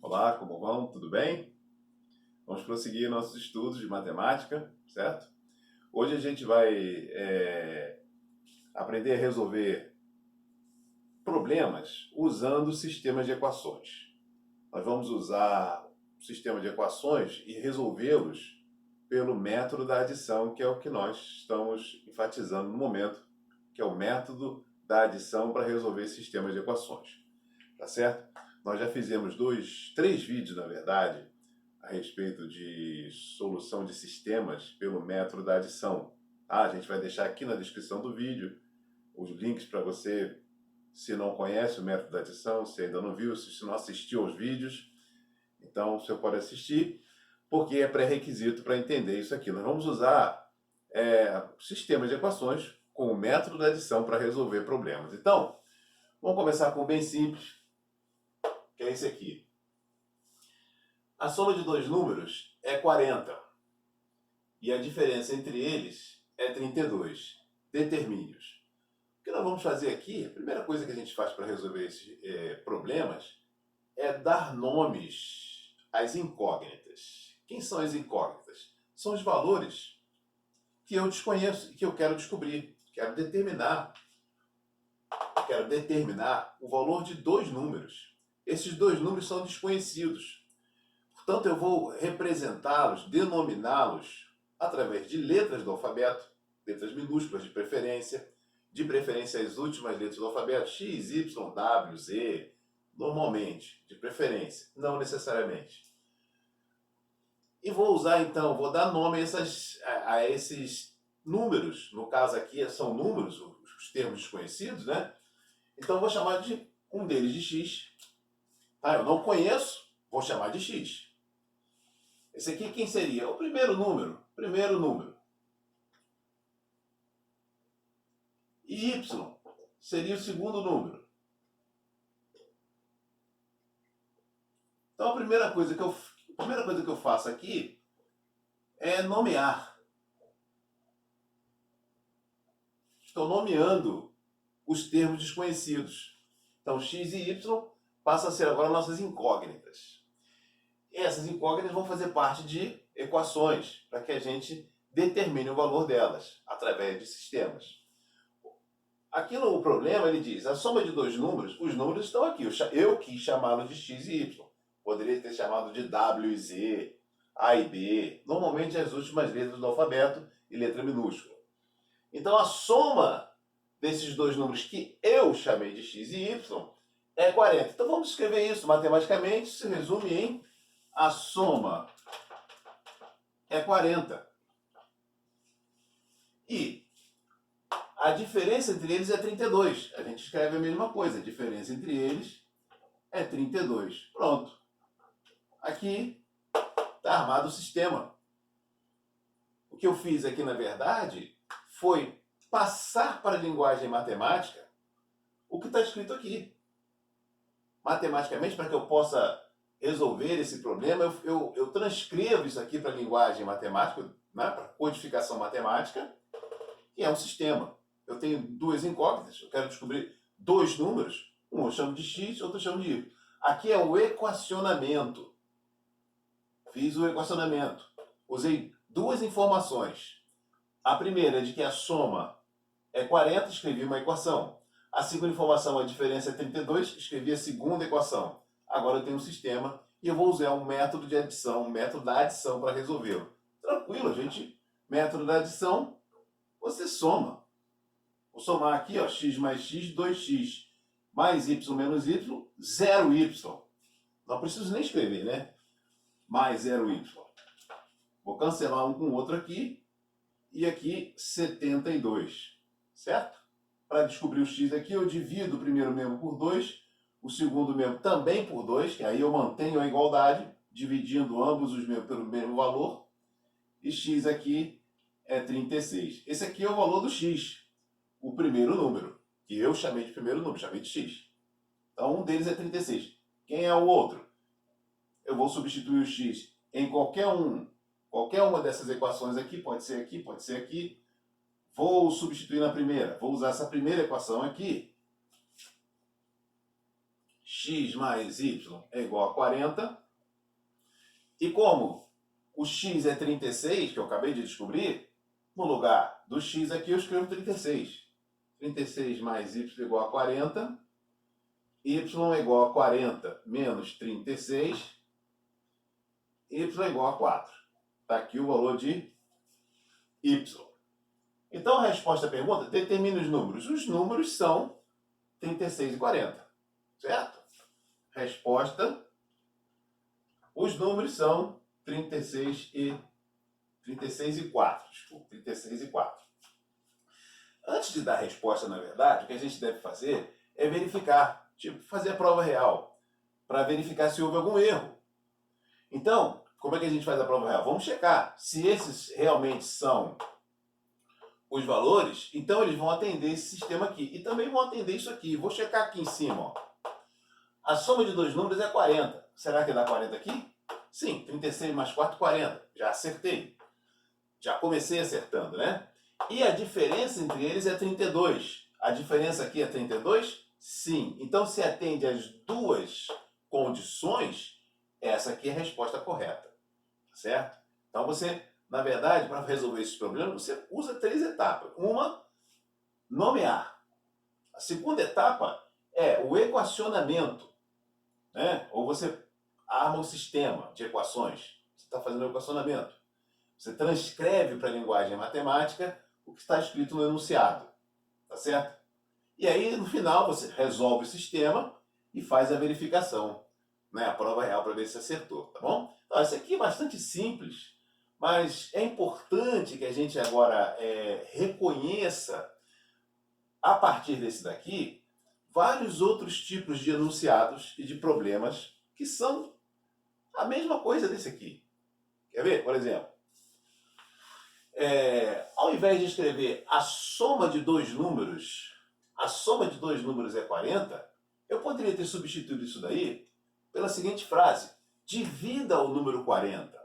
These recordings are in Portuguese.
Olá, como vão? Tudo bem? Vamos prosseguir nossos estudos de matemática, certo? Hoje a gente vai aprender a resolver problemas usando sistemas de equações. Nós vamos usar o sistema de equações e resolvê-los pelo método da adição, que é o que nós estamos enfatizando no momento, que é o método da adição para resolver sistemas de equações. Tá certo? Nós já fizemos três vídeos, na verdade, a respeito de solução de sistemas pelo método da adição. A gente vai deixar aqui na descrição do vídeo os links para você, se não conhece o método da adição, se ainda não viu, se não assistiu aos vídeos, então você pode assistir, porque é pré-requisito para entender isso aqui. Nós vamos usar sistemas de equações com o método da adição para resolver problemas. Então, vamos começar com o bem simples, que é esse aqui. A soma de dois números é 40 e a diferença entre eles é 32. Determine-os. O que nós vamos fazer aqui, a primeira coisa que a gente faz para resolver esses problemas é dar nomes às incógnitas. Quem são as incógnitas? São os valores que eu desconheço e que eu quero descobrir. Quero determinar o valor de dois números. Esses dois números são desconhecidos. Portanto, eu vou representá-los, denominá-los, através de letras do alfabeto, letras minúsculas de preferência as últimas letras do alfabeto, X, Y, W, Z, normalmente, de preferência, não necessariamente. E vou usar, então, vou dar nome a esses números, no caso aqui são números, os termos desconhecidos, né? Então, vou chamar de um deles de X. Eu não conheço, vou chamar de X. Esse aqui quem seria? O primeiro número. E Y seria o segundo número. Então a primeira coisa que eu faço aqui é nomear. Estou nomeando os termos desconhecidos. Então X e Y passam a ser agora nossas incógnitas. E essas incógnitas vão fazer parte de equações, para que a gente determine o valor delas, através de sistemas. Aqui no problema ele diz, a soma de dois números, os números estão aqui, eu quis chamá-los de X e Y. Poderia ter chamado de W e Z, A e B, normalmente as últimas letras do alfabeto e letra minúscula. Então a soma desses dois números que eu chamei de X e Y é 40. Então vamos escrever isso matematicamente, se resume em a soma é 40. E a diferença entre eles é 32. A gente escreve a mesma coisa. A diferença entre eles é 32. Pronto. Aqui está armado o sistema. O que eu fiz aqui, na verdade, foi passar para a linguagem matemática o que está escrito aqui. Matematicamente, para que eu possa resolver esse problema, eu transcrevo isso aqui para a linguagem matemática, né, para codificação matemática, que é um sistema. Eu tenho duas incógnitas, eu quero descobrir dois números, um eu chamo de X, outro eu chamo de Y. Aqui é o equacionamento. Fiz o equacionamento. Usei duas informações. A primeira é de que a soma é 40, escrevi uma equação. A segunda informação, a diferença é 32, escrevi a segunda equação. Agora eu tenho um sistema e eu vou usar um método de adição, um método da adição para resolvê-lo. Tranquilo, gente. Método da adição, você soma. Vou somar aqui, ó, x mais x, 2x. Mais y menos y, 0y. Não preciso nem escrever, né? Mais 0y. Vou cancelar um com o outro aqui. E aqui, 72. Certo? Para descobrir o x aqui, eu divido o primeiro membro por 2, o segundo membro também por 2, que aí eu mantenho a igualdade, dividindo ambos os membros pelo mesmo valor. E x aqui é 36. Esse aqui é o valor do x, o primeiro número, que eu chamei de primeiro número, chamei de x. Então, um deles é 36. Quem é o outro? Eu vou substituir o x em qualquer uma dessas equações aqui, pode ser aqui, pode ser aqui. Vou substituir na primeira, vou usar essa primeira equação aqui. x mais y é igual a 40. E como o x é 36, que eu acabei de descobrir, no lugar do x aqui eu escrevo 36. 36 mais y igual a 40. Y é igual a 40 menos 36. Y é igual a 4. Está aqui o valor de y. Então a resposta à pergunta, determine os números. Os números são 36 e 40. Certo? Resposta, os números são 36 e 4. Desculpa, 36 e 4. Antes de dar a resposta, na verdade, o que a gente deve fazer é verificar, tipo, fazer a prova real, para verificar se houve algum erro. Então, como é que a gente faz a prova real? Vamos checar se esses realmente são os valores, então eles vão atender esse sistema aqui. E também vão atender isso aqui. Vou checar aqui em cima. Ó. A soma de dois números é 40. Será que dá 40 aqui? Sim, 36 mais 4, 40. Já acertei. Já comecei acertando, né? E a diferença entre eles é 32. A diferença aqui é 32? Sim. Então, se atende às duas condições, essa aqui é a resposta correta. Certo? Então, você, na verdade, para resolver esses problemas, você usa 3 etapas. Uma, nomear. A segunda etapa é o equacionamento. Né? Ou você arma o sistema de equações. Você está fazendo o equacionamento. Você transcreve para a linguagem matemática o que está escrito no enunciado. Tá certo? E aí, no final, você resolve o sistema e faz a verificação. Né? A prova real para ver se acertou. Tá bom? Então, isso aqui é bastante simples, mas é importante que a gente agora reconheça, a partir desse daqui, vários outros tipos de enunciados e de problemas que são a mesma coisa desse aqui. Quer ver? Por exemplo, ao invés de escrever a soma de dois números é 40, eu poderia ter substituído isso daí pela seguinte frase: divida o número 40.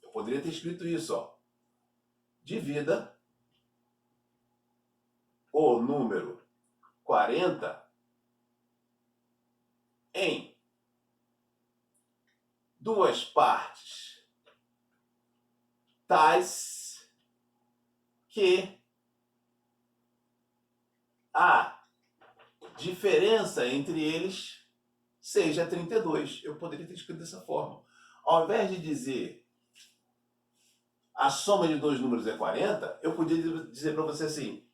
Eu poderia ter escrito isso, ó. Divida o número 40 em duas partes tais que a diferença entre eles seja 32. Eu poderia ter escrito dessa forma. Ao invés de dizer a soma de dois números é 40, eu podia dizer para você assim: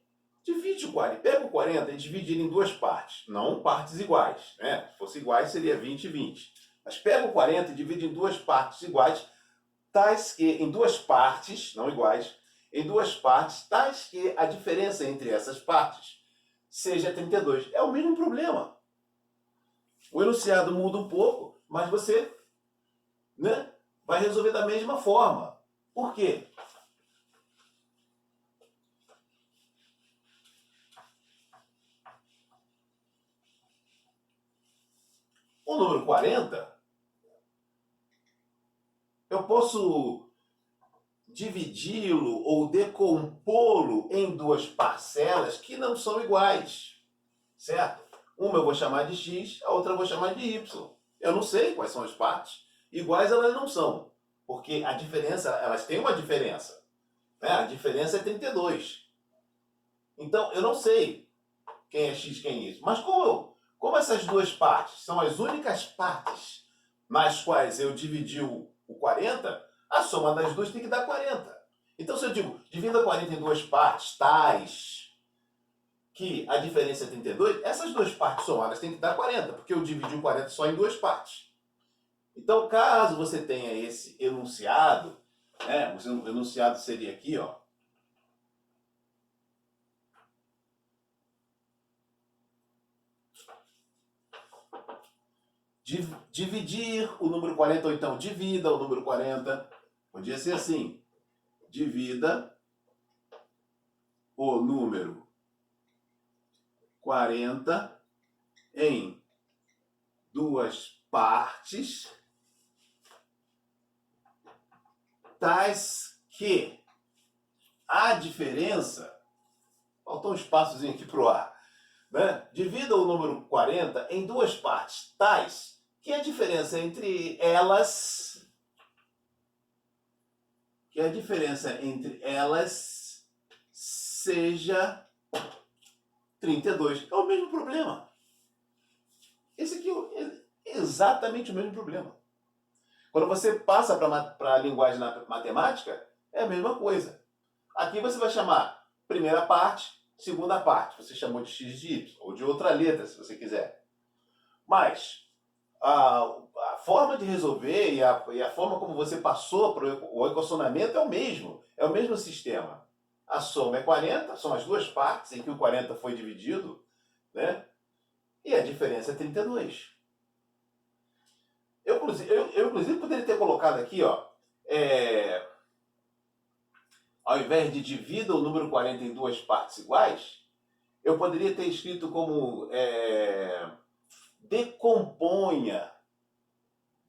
divide o 40, pega o 40 e divide ele em duas partes, não partes iguais. Né? Se fosse iguais, seria 20 e 20. Mas pega o 40 e divide em duas partes iguais, tais que, em duas partes, não iguais, em duas partes, tais que a diferença entre essas partes seja 32. É o mesmo problema. O enunciado muda um pouco, mas você, né, vai resolver da mesma forma. Por quê? O número 40, eu posso dividi-lo ou decompô-lo em duas parcelas que não são iguais, certo? Uma eu vou chamar de x, a outra eu vou chamar de y. Eu não sei quais são as partes. Iguais elas não são, porque a diferença, elas têm uma diferença. Né? A diferença é 32. Então, eu não sei quem é x, quem é y. Mas como essas duas partes são as únicas partes nas quais eu dividi o 40, a soma das duas tem que dar 40. Então, se eu digo, divida 40 em duas partes tais que a diferença é 32, essas duas partes somadas têm que dar 40, porque eu dividi o 40 só em duas partes. Então, caso você tenha esse enunciado, né, o enunciado seria aqui, ó. Dividir o número 40, ou então divida o número 40. Podia ser assim: divida o número 40 em duas partes tais que a diferença... Faltou um espaçozinho aqui para o ar. né? Divida o número 40 em duas partes tais que a diferença entre elas seja 32. É o mesmo problema. Esse aqui é exatamente o mesmo problema. Quando você passa para a linguagem matemática, é a mesma coisa. Aqui você vai chamar primeira parte, segunda parte. Você chamou de x de y, ou de outra letra, se você quiser. Mas a forma de resolver e a forma como você passou para o equacionamento é o mesmo sistema. A soma é 40, são as duas partes em que o 40 foi dividido, né? E a diferença é 32. Eu inclusive, poderia ter colocado aqui, ó, ao invés de divida o número 40 em duas partes iguais, eu poderia ter escrito como decomponha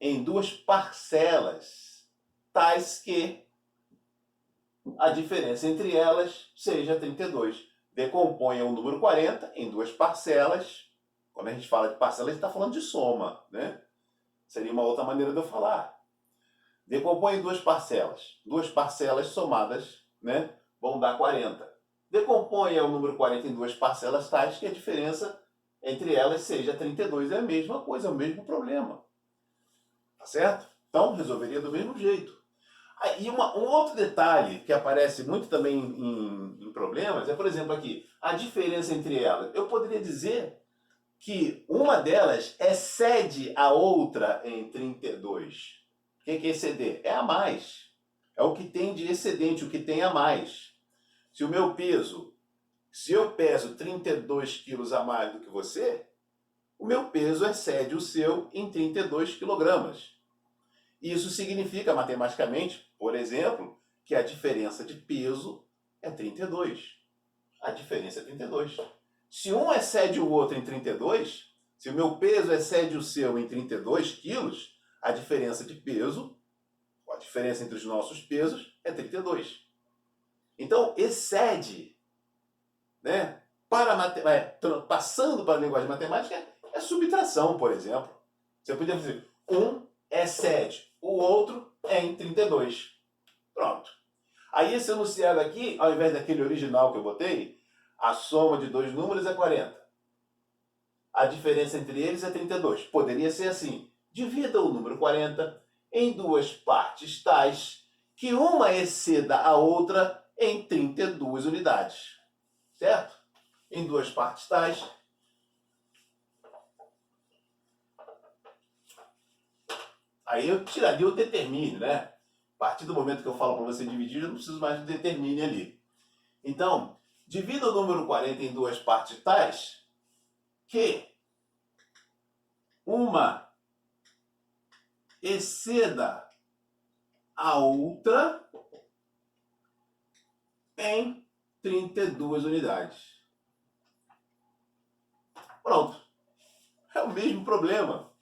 em duas parcelas, tais que a diferença entre elas seja 32. Decomponha o número 40 em duas parcelas. Quando a gente fala de parcela, a gente está falando de soma, né? Seria uma outra maneira de eu falar. Decompõe em duas parcelas somadas, né, vão dar 40. Decomponha o número 40 em duas parcelas tais que a diferença entre elas seja 32. É a mesma coisa, é o mesmo problema. Tá certo? Então, resolveria do mesmo jeito. E um outro detalhe que aparece muito também em problemas é, por exemplo, aqui, a diferença entre elas. Eu poderia dizer que uma delas excede a outra em 32. O que é exceder? É a mais. É o que tem de excedente, o que tem a mais. Se eu peso 32 quilos a mais do que você, o meu peso excede o seu em 32 quilogramas. Isso significa, matematicamente, por exemplo, que a diferença de peso é 32. A diferença é 32. Se um excede o outro em 32, se o meu peso excede o seu em 32 quilos, a diferença de peso, a diferença entre os nossos pesos, é 32. Então, excede, né? Passando para a linguagem matemática, é subtração, por exemplo. Você podia dizer, um excede o outro em 32. Pronto. Aí esse enunciado aqui, ao invés daquele original que eu botei, a soma de dois números é 40. A diferença entre eles é 32. Poderia ser assim. Divida o número 40 em duas partes tais que uma exceda a outra em 32 unidades. Certo? Em duas partes tais. Aí eu tiraria o determine, né? A partir do momento que eu falo para você dividir, eu não preciso mais do determine ali. Então, divida o número 40 em duas partes tais que uma exceda a outra em 32 unidades. Pronto. É o mesmo problema.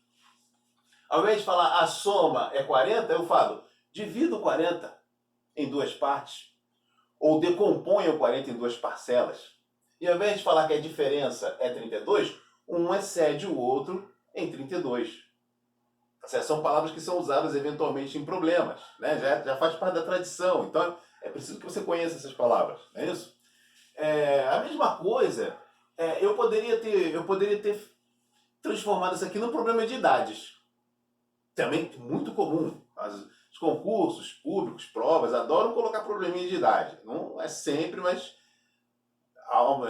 Ao invés de falar a soma é 40, eu falo divida o 40 em duas partes, ou decomponha o 40 em duas parcelas. E ao invés de falar que a diferença é 32, um excede o outro em 32. São palavras que são usadas eventualmente em problemas, né? Já faz parte da tradição, então é preciso que você conheça essas palavras, não é isso? A mesma coisa, eu poderia ter transformado isso aqui num problema de idades. Também muito comum. Os concursos públicos, provas, adoram colocar probleminha de idade. Não é sempre, mas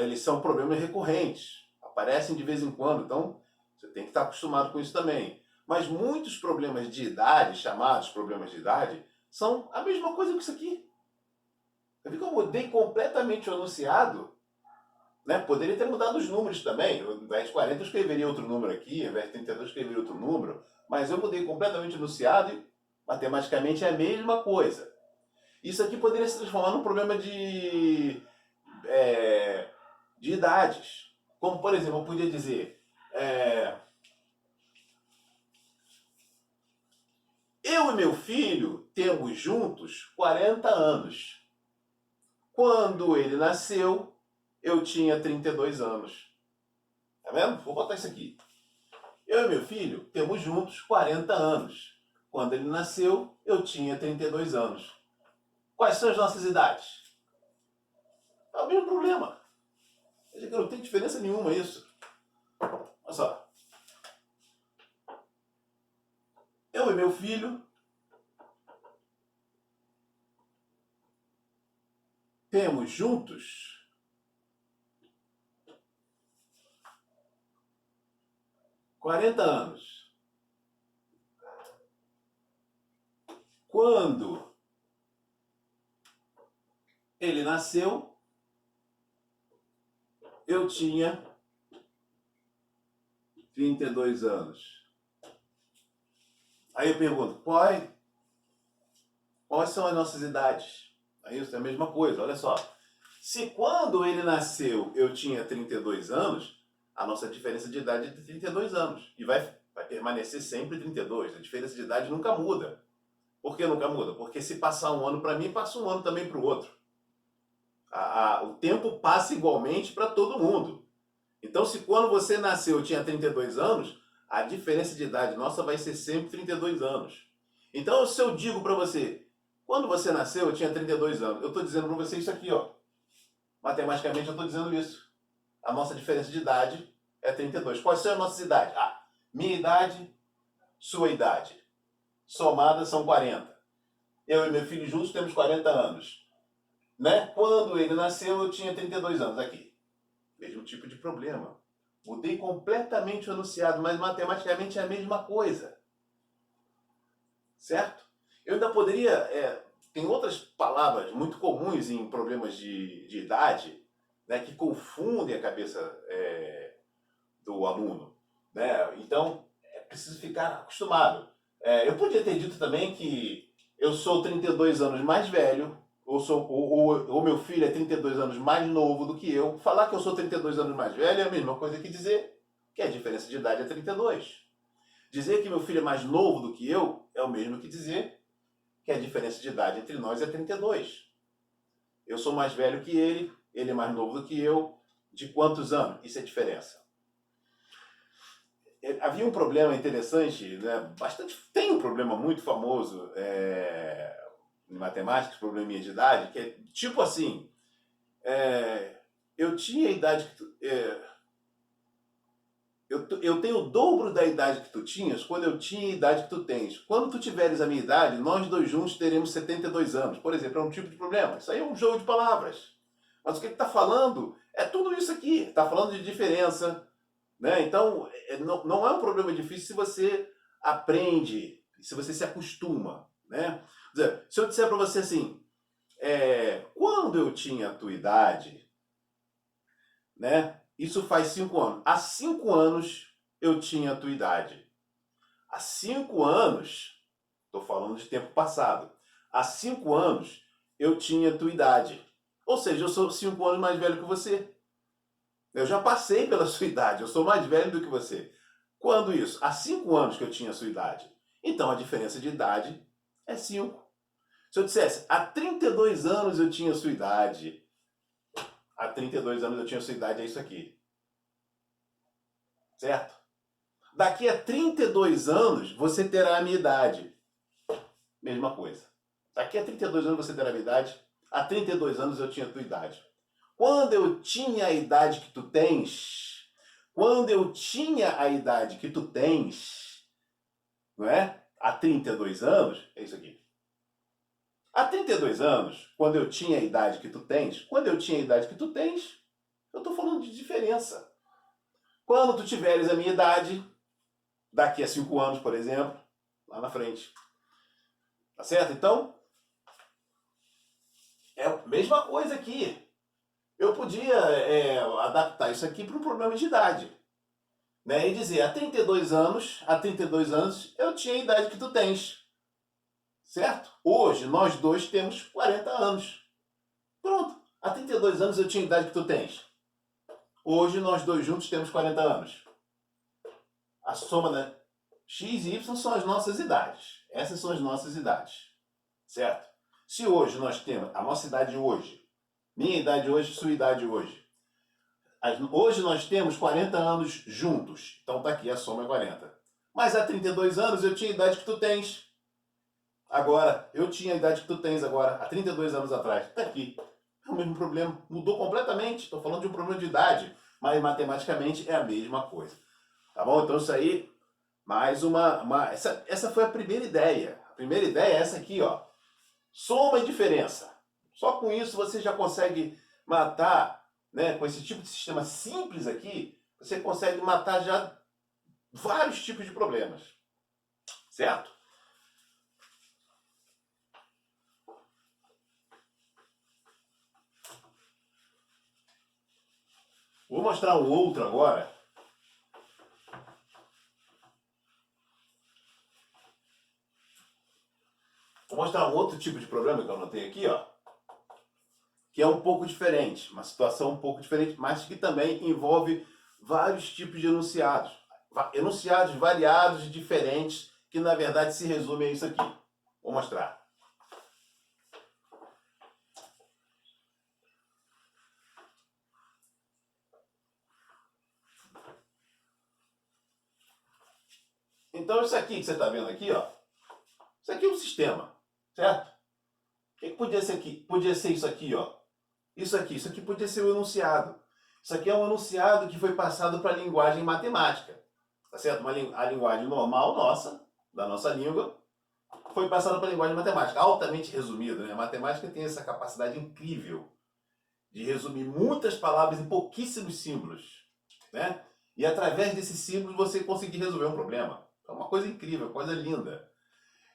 eles são problemas recorrentes. Aparecem de vez em quando, então você tem que estar acostumado com isso também. Mas muitos problemas de idade, chamados problemas de idade, são a mesma coisa que isso aqui. Eu vi que eu mudei completamente o enunciado, né? Poderia ter mudado os números também. Ao invés de 40 eu escreveria outro número aqui, ao invés de 32 eu escreveria outro número. Mas eu mudei completamente o enunciado e matematicamente é a mesma coisa. Isso aqui poderia se transformar num problema de idades. Como, por exemplo, eu podia dizer... eu e meu filho temos juntos 40 anos. Quando ele nasceu, eu tinha 32 anos. Tá vendo? Vou botar isso aqui. Eu e meu filho temos juntos 40 anos. Quando ele nasceu, eu tinha 32 anos. Quais são as nossas idades? É o mesmo problema. Não tem diferença nenhuma isso. Olha só. Eu e meu filho temos juntos 40 anos. Quando ele nasceu, eu tinha 32 anos. Aí eu pergunto, quais são as nossas idades? Aí isso é a mesma coisa, olha só. Se quando ele nasceu eu tinha 32 anos, a nossa diferença de idade é de 32 anos. E vai permanecer sempre 32. A diferença de idade nunca muda. Por que nunca muda? Porque se passar um ano para mim, passa um ano também para o outro. O tempo passa igualmente para todo mundo. Então, se quando você nasceu eu tinha 32 anos, a diferença de idade nossa vai ser sempre 32 anos. Então, se eu digo para você, quando você nasceu eu tinha 32 anos, eu estou dizendo para você isso aqui, ó. Matematicamente eu estou dizendo isso. A nossa diferença de idade é 32. Quais são as nossas idades? Minha idade, sua idade. Somadas são 40. Eu e meu filho juntos temos 40 anos. Né? Quando ele nasceu, eu tinha 32 anos. Aqui. Mesmo tipo de problema. Mudei completamente o enunciado, mas matematicamente é a mesma coisa. Certo? Eu ainda poderia... tem outras palavras muito comuns em problemas de idade, né, que confundem a cabeça do aluno. Né? Então, é preciso ficar acostumado. Eu podia ter dito também que eu sou 32 anos mais velho, ou meu filho é 32 anos mais novo do que eu. Falar que eu sou 32 anos mais velho é a mesma coisa que dizer que a diferença de idade é 32. Dizer que meu filho é mais novo do que eu é o mesmo que dizer que a diferença de idade entre nós é 32. Eu sou mais velho que ele é mais novo do que eu. De quantos anos? Isso é diferença. Havia um problema interessante, né? Tem um problema muito famoso em matemática, probleminha de idade, que é tipo assim, eu tinha a idade que tu, eu tenho o dobro da idade que tu tinhas quando eu tinha a idade que tu tens. Quando tu tiveres a minha idade, nós dois juntos teremos 72 anos. Por exemplo, é um tipo de problema. Isso aí é um jogo de palavras. Mas o que ele está falando é tudo isso aqui. Está falando de diferença. Né? Então, não é um problema difícil se você aprende, se você se acostuma. Né? Quer dizer, se eu disser para você assim, quando eu tinha a tua idade, né? Isso faz 5 anos. Há 5 anos eu tinha a tua idade. Há 5 anos, estou falando de tempo passado, há 5 anos eu tinha a tua idade. Ou seja, eu sou 5 anos mais velho que você. Eu já passei pela sua idade, eu sou mais velho do que você. Quando isso? Há 5 anos que eu tinha a sua idade. Então a diferença de idade é 5. Se eu dissesse, há 32 anos eu tinha a sua idade. Há 32 anos eu tinha a sua idade, é isso aqui. Certo? Daqui a 32 anos você terá a minha idade. Mesma coisa. Daqui a 32 anos você terá a minha idade. Há 32 anos eu tinha a tua idade. Quando eu tinha a idade que tu tens, não é? Há 32 anos, é isso aqui. Há 32 anos, quando eu tinha a idade que tu tens, eu estou falando de diferença. Quando tu tiveres a minha idade, daqui a 5 anos, por exemplo, lá na frente. Tá certo? Então, é a mesma coisa aqui. Eu podia adaptar isso aqui para um problema de idade. Né? E dizer, há 32 anos eu tinha a idade que tu tens. Certo? Hoje, nós dois temos 40 anos. Pronto. Há 32 anos eu tinha a idade que tu tens. Hoje, nós dois juntos temos 40 anos. A soma da X e Y são as nossas idades. Essas são as nossas idades. Certo? Se hoje nós temos a nossa idade hoje, minha idade hoje, sua idade hoje. Hoje nós temos 40 anos juntos. Então tá aqui, a soma é 40. Mas há 32 anos eu tinha a idade que tu tens. Agora, eu tinha a idade que tu tens agora, há 32 anos atrás. Tá aqui. É o mesmo problema. Mudou completamente. Estou falando de um problema de idade. Mas matematicamente é a mesma coisa. Tá bom? Então isso aí, mais essa foi a primeira ideia. A primeira ideia é essa aqui, ó. Soma e diferença. Só com isso você já consegue matar, né, com esse tipo de sistema simples aqui, você consegue matar já vários tipos de problemas. Certo? Vou mostrar um outro agora. Vou mostrar um outro tipo de problema que eu anotei aqui, ó. Que é um pouco diferente, uma situação um pouco diferente, mas que também envolve vários tipos de enunciados. Enunciados variados, diferentes, que na verdade se resumem a isso aqui. Vou mostrar. Então isso aqui que você está vendo aqui, ó, isso aqui é um sistema, certo? O que podia ser aqui? Podia ser isso aqui, ó. Isso aqui podia ser o enunciado. Isso aqui é um enunciado que foi passado para a linguagem matemática. Tá certo? A linguagem normal nossa, da nossa língua, foi passada para a linguagem matemática. Altamente resumido, né? A matemática tem essa capacidade incrível de resumir muitas palavras em pouquíssimos símbolos, né? E através desses símbolos você conseguir resolver um problema. É uma coisa incrível, coisa linda.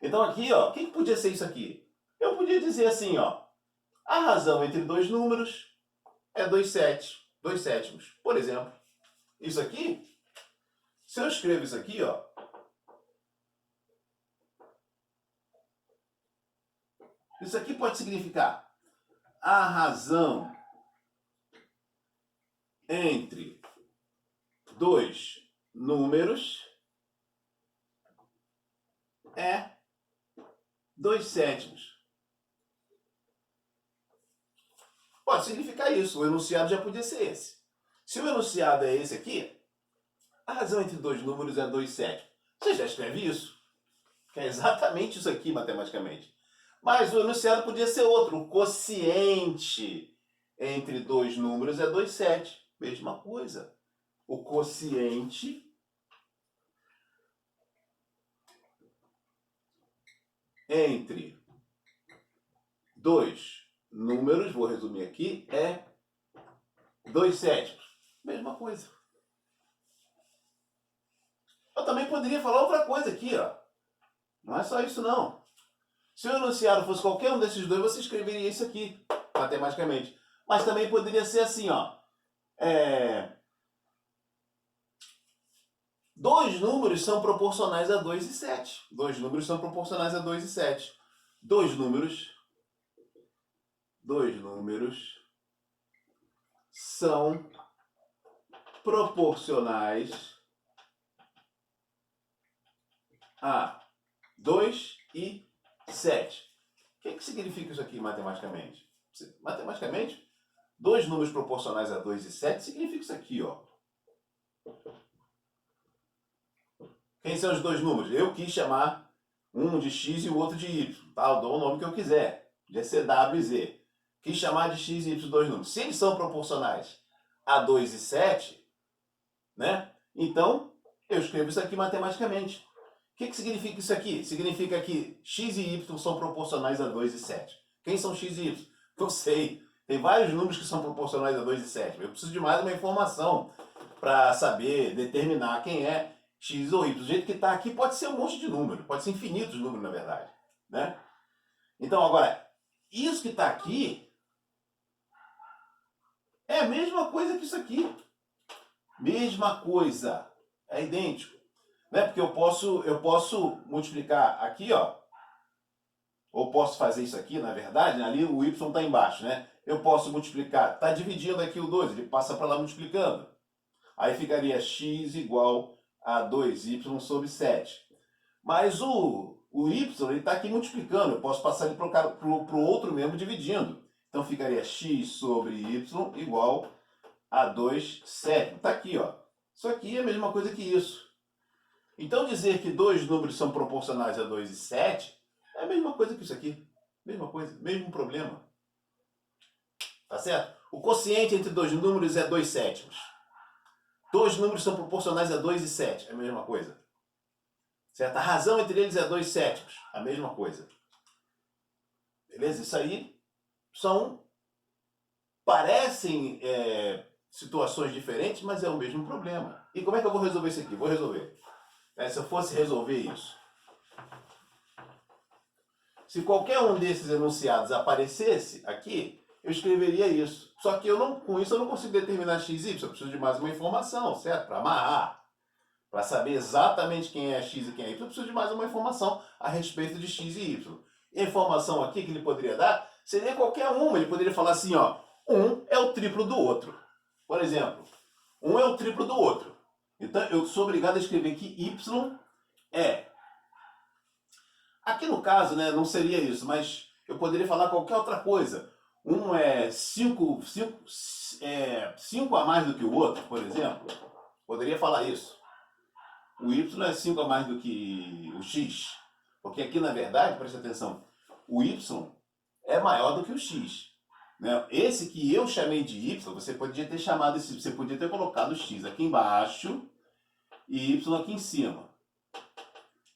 Então aqui, ó, o que podia ser isso aqui? Eu podia dizer assim, ó, a razão entre dois números é 2 sétimos. Por exemplo, isso aqui, se eu escrevo isso aqui, ó, isso aqui pode significar a razão entre dois números é 2 sétimos. Pode significar isso. O enunciado já podia ser esse. Se o enunciado é esse aqui, a razão entre dois números é 2 sétimos. Você já escreve isso. Que é exatamente isso aqui matematicamente. Mas o enunciado podia ser outro. O quociente entre dois números é 2 sétimos. Mesma coisa. O quociente entre dois números, vou resumir aqui, é 2 sétimos. Mesma coisa. Eu também poderia falar outra coisa aqui, ó. Não é só isso, não. Se o enunciado fosse qualquer um desses dois, você escreveria isso aqui, matematicamente. Mas também poderia ser assim, ó. Dois números são proporcionais a 2 e 7. Dois números são proporcionais a 2 e 7. Dois números são proporcionais a 2 e 7. O que significa isso aqui matematicamente? Matematicamente, dois números proporcionais a 2 e 7 significa isso aqui, ó. Quem são os dois números? Eu quis chamar um de x e o outro de y. Tá? Eu dou o nome que eu quiser. Podia ser W e Z. Quis chamar de x e y dois números. Se eles são proporcionais a 2 e 7, né? Então, eu escrevo isso aqui matematicamente. O que significa isso aqui? Significa que x e y são proporcionais a 2 e 7. Quem são x e y? Não sei. Tem vários números que são proporcionais a 2 e 7. Eu preciso de mais uma informação para saber determinar quem é x ou y. Do jeito que está aqui pode ser um monte de número. Pode ser infinitos números, na verdade. Né? Então, agora, isso que está aqui é a mesma coisa que isso aqui. Mesma coisa. É idêntico. Né? Porque eu posso multiplicar aqui, ó. Ou posso fazer isso aqui, na verdade, ali o y está embaixo, né? Eu posso multiplicar, está dividindo aqui o 2, ele passa para lá multiplicando. Aí ficaria x igual a 2y sobre 7. Mas o y está aqui multiplicando, eu posso passar ele para o outro mesmo dividindo. Então ficaria x sobre y igual a 2 sétimos. Está aqui, ó. Isso aqui é a mesma coisa que isso. Então dizer que dois números são proporcionais a 2 e 7 é a mesma coisa que isso aqui. Mesma coisa, mesmo problema. Tá certo? O quociente entre dois números é 2 sétimos. Dois números são proporcionais a 2 e 7, é a mesma coisa. Certo? A razão entre eles é 2 sétimos, a mesma coisa. Beleza? Isso aí parecem situações diferentes, mas é o mesmo problema. E como é que eu vou resolver isso aqui? Vou resolver. Se eu fosse resolver isso, se qualquer um desses enunciados aparecesse aqui, eu escreveria isso. Só que com isso eu não consigo determinar x e y, eu preciso de mais uma informação, certo? Para amarrar. Para saber exatamente quem é x e quem é y, eu preciso de mais uma informação a respeito de x e y. E a informação aqui que ele poderia dar seria qualquer uma. Ele poderia falar assim, ó, um é o triplo do outro. Por exemplo, um é o triplo do outro. Então eu sou obrigado a escrever que y é. Aqui no caso, né, não seria isso, mas eu poderia falar qualquer outra coisa. Um é 5 a mais do que o outro, por exemplo. Poderia falar isso. O y é 5 a mais do que o x. Porque aqui, na verdade, preste atenção, o y é maior do que o x. Né? Esse que eu chamei de y, você podia ter chamado esse, você podia ter colocado x aqui embaixo e y aqui em cima.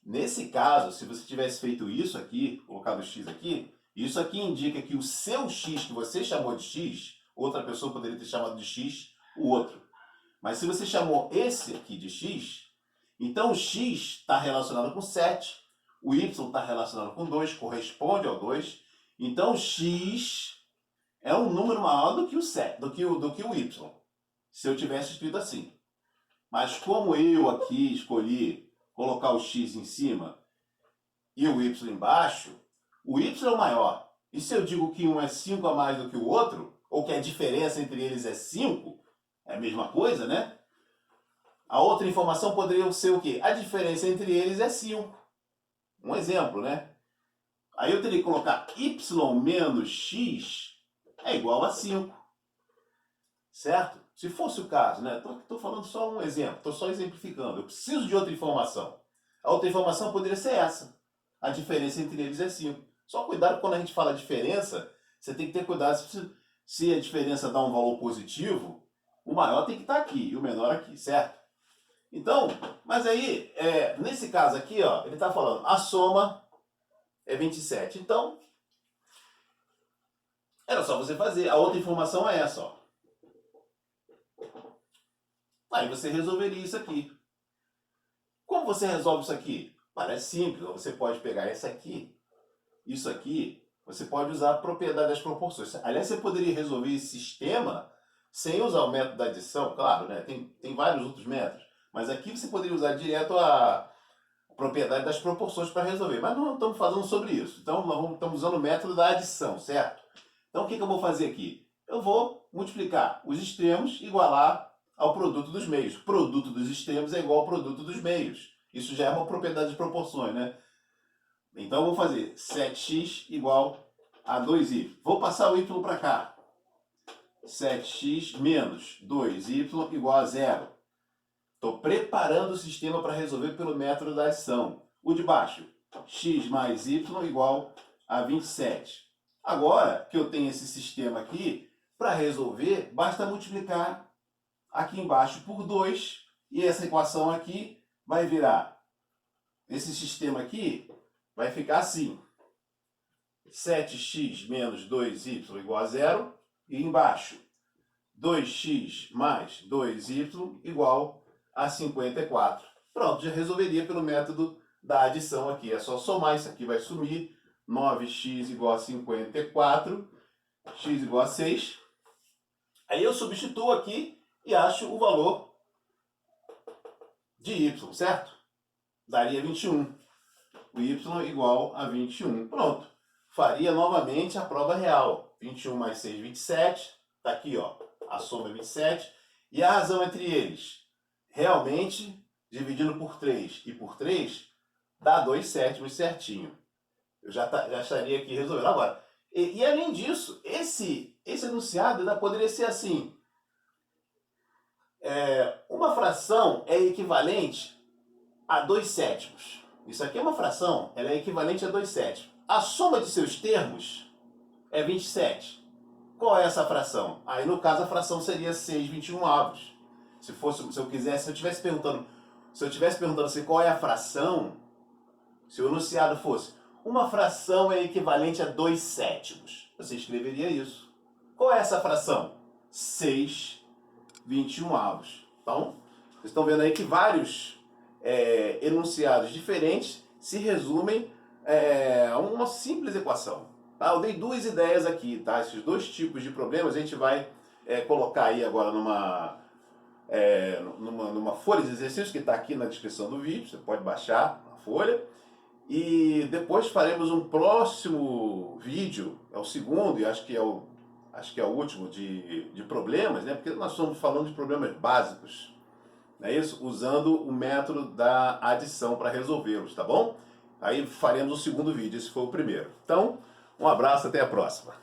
Nesse caso, se você tivesse feito isso aqui, colocado x aqui, isso aqui indica que o seu x que você chamou de x, outra pessoa poderia ter chamado de x, o outro. Mas se você chamou esse aqui de x, então o x está relacionado com 7, o y está relacionado com 2, corresponde ao 2. Então o x é um número maior do que o 7, do que o y, se eu tivesse escrito assim. Mas como eu aqui escolhi colocar o x em cima e o y embaixo, o y é o maior. E se eu digo que um é 5 a mais do que o outro, ou que a diferença entre eles é 5, é a mesma coisa, né? A outra informação poderia ser o quê? A diferença entre eles é 5. Um exemplo, né? Aí eu teria que colocar y menos x é igual a 5. Certo? Se fosse o caso, né? Estou falando só um exemplo, estou só exemplificando. Eu preciso de outra informação. A outra informação poderia ser essa. A diferença entre eles é 5. Só cuidado quando a gente fala diferença, você tem que ter cuidado se a diferença dá um valor positivo, o maior tem que estar aqui e o menor aqui, certo? Então, mas aí, nesse caso aqui, ó, ele está falando, a soma é 27. Então, era só você fazer. A outra informação é essa, ó. Aí você resolveria isso aqui. Como você resolve isso aqui? Parece simples. Você pode pegar isso aqui, você pode usar a propriedade das proporções. Aliás, você poderia resolver esse sistema sem usar o método da adição, claro, né? Tem vários outros métodos. Mas aqui você poderia usar direto a propriedade das proporções para resolver. Mas não estamos falando sobre isso. Então, nós estamos usando o método da adição, certo? Então, o que eu vou fazer aqui? Eu vou multiplicar os extremos, igualar ao produto dos meios. O produto dos extremos é igual ao produto dos meios. Isso já é uma propriedade de proporções, né? Então, eu vou fazer 7x igual a 2y. Vou passar o y para cá. 7x menos 2y igual a 0. Estou preparando o sistema para resolver pelo método da adição. O de baixo, x mais y igual a 27. Agora que eu tenho esse sistema aqui, para resolver, basta multiplicar aqui embaixo por 2, e essa equação aqui vai virar, esse sistema aqui vai ficar assim, 7x menos 2y igual a 0, e embaixo, 2x mais 2y igual a 54. Pronto, já resolveria pelo método da adição aqui. É só somar, isso aqui vai sumir. 9x igual a 54, x igual a 6. Aí eu substituo aqui e acho o valor de y, certo? Daria 21. O y igual a 21. Pronto. Faria novamente a prova real. 21 mais 6, 27. Está aqui, ó. A soma é 27. E a razão entre eles? Realmente, dividindo por 3 e por 3, dá 2 sétimos certinho. Eu já estaria aqui resolvendo. Agora, e além disso, esse enunciado ainda poderia ser assim. Uma fração é equivalente a 2/7. Isso aqui é uma fração, ela é equivalente a 2/7. A soma de seus termos é 27. Qual é essa fração? Aí no caso a fração seria 6/21. Se eu tivesse perguntando assim, qual é a fração, se o enunciado fosse uma fração é equivalente a 2/7, você escreveria isso. Qual é essa fração? 6/21. Então, vocês estão vendo aí que vários enunciados diferentes se resumem a uma simples equação. Tá? Eu dei duas ideias aqui, tá? Esses dois tipos de problemas a gente vai colocar aí agora numa folha de exercícios que está aqui na descrição do vídeo, você pode baixar a folha. E depois faremos um próximo vídeo, é o segundo e acho que é o último de problemas, né? Porque nós estamos falando de problemas básicos, não é isso? Usando o método da adição para resolvê-los, tá bom? Aí faremos o segundo vídeo, esse foi o primeiro. Então, um abraço, até a próxima.